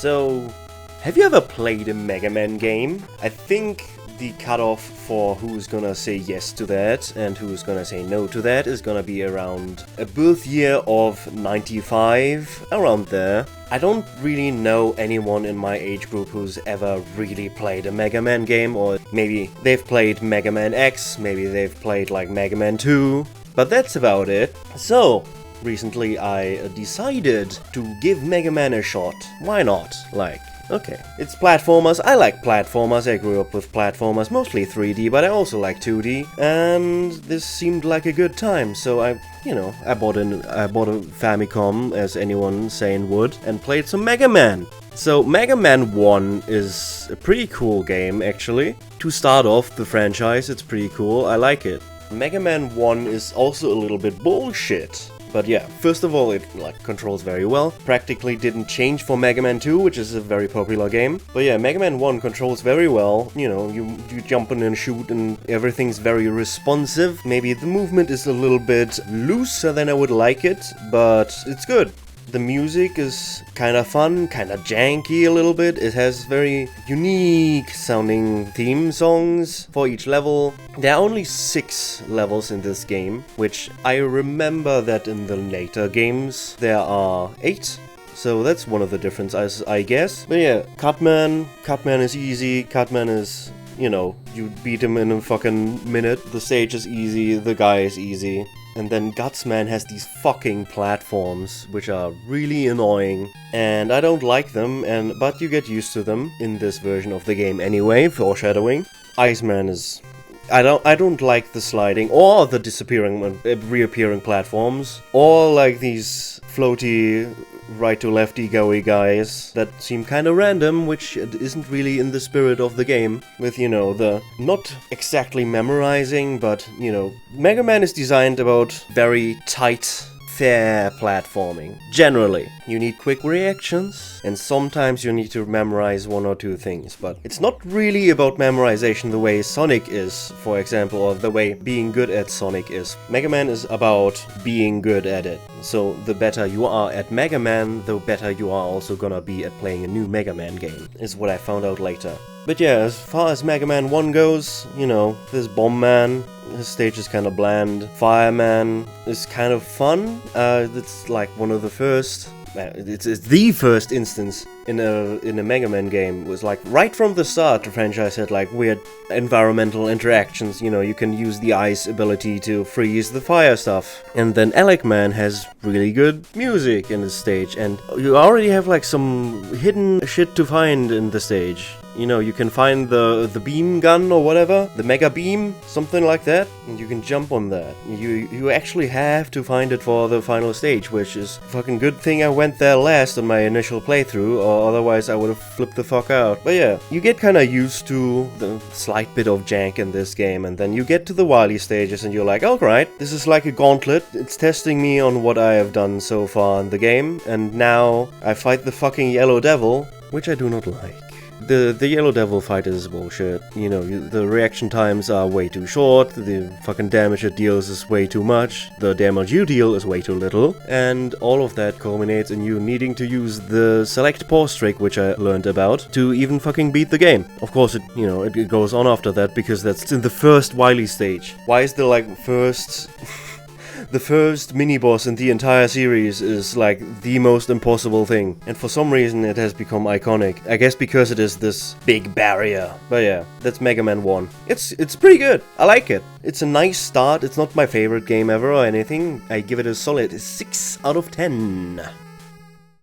So, have you ever played a Mega Man game? I think the cutoff for who's gonna say yes to that and who's gonna say no to that is gonna be around a birth year of 95, around there. I don't really know anyone in my age group who's ever really played a Mega Man game, or maybe they've played Mega Man X, maybe they've played like Mega Man 2, but that's about it. So, recently I decided to give Mega Man a shot. Why not? Okay, it's platformers. I like platformers. I grew up with platformers, mostly 3D, but I also like 2D. And this seemed like a good time, so I bought a Famicom, as anyone sane would, and played some Mega Man. So Mega Man 1 is a pretty cool game, actually. To start off the franchise, it's pretty cool. I like it. Mega Man 1 is also a little bit bullshit. But yeah, first of all, it controls very well. Practically didn't change for Mega Man 2, which is a very popular game. But yeah, Mega Man 1 controls very well. You know, you jump in and shoot and everything's very responsive. Maybe the movement is a little bit looser than I would like it, but it's good. The music is kinda fun, kinda janky a little bit. It has very unique sounding theme songs for each level. There are only 6 levels in this game, which I remember that in the later games there are 8. So that's one of the differences, I guess. But yeah, Cutman is easy. Cutman is, you beat him in a fucking minute. The stage is easy, the guy is easy. And then Gutsman has these fucking platforms, which are really annoying, and I don't like them, but you get used to them in this version of the game anyway, foreshadowing. Iceman is... I don't like the sliding, or the reappearing platforms, or like these floaty right to lefty goey guys that seem kinda random, which isn't really in the spirit of the game, with, the not exactly memorizing, but, Mega Man is designed about very tight, fair platforming. Generally, you need quick reactions, and sometimes you need to memorize 1 or 2 things, but it's not really about memorization the way Sonic is, for example, or the way being good at Sonic is. Mega Man is about being good at it. So the better you are at Mega Man, the better you are also gonna be at playing a new Mega Man game, is what I found out later. But yeah, as far as Mega Man 1 goes, there's Bomb Man. His stage is kind of bland. Fireman is kind of fun. It's like one of the first... It's the first instance in a Mega Man game. It was like right from the start the franchise had like weird environmental interactions. You can use the ice ability to freeze the fire stuff. And then Alec Man has really good music in the stage, and you already have like some hidden shit to find in the stage. You can find the beam gun or whatever, the mega beam, something like that, and you can jump on that. You actually have to find it for the final stage, which is a fucking good thing I went there last on my initial playthrough, or otherwise I would have flipped the fuck out. But yeah, you get kinda used to the slight bit of jank in this game, and then you get to the Wily stages and you're like, alright, this is like a gauntlet, it's testing me on what I have done so far in the game, and now I fight the fucking Yellow Devil, which I do not like. The Yellow Devil fight is bullshit. The reaction times are way too short, the fucking damage it deals is way too much, the damage you deal is way too little, and all of that culminates in you needing to use the select pause trick, which I learned about, to even fucking beat the game. Of course, it goes on after that, because that's in the first Wily stage. Why is the, first... The first mini-boss in the entire series is like the most impossible thing, and for some reason it has become iconic. I guess because it is this big barrier. But yeah, that's Mega Man 1. It's pretty good. I like it. It's a nice start. It's not my favorite game ever or anything. I give it a solid 6 out of 10.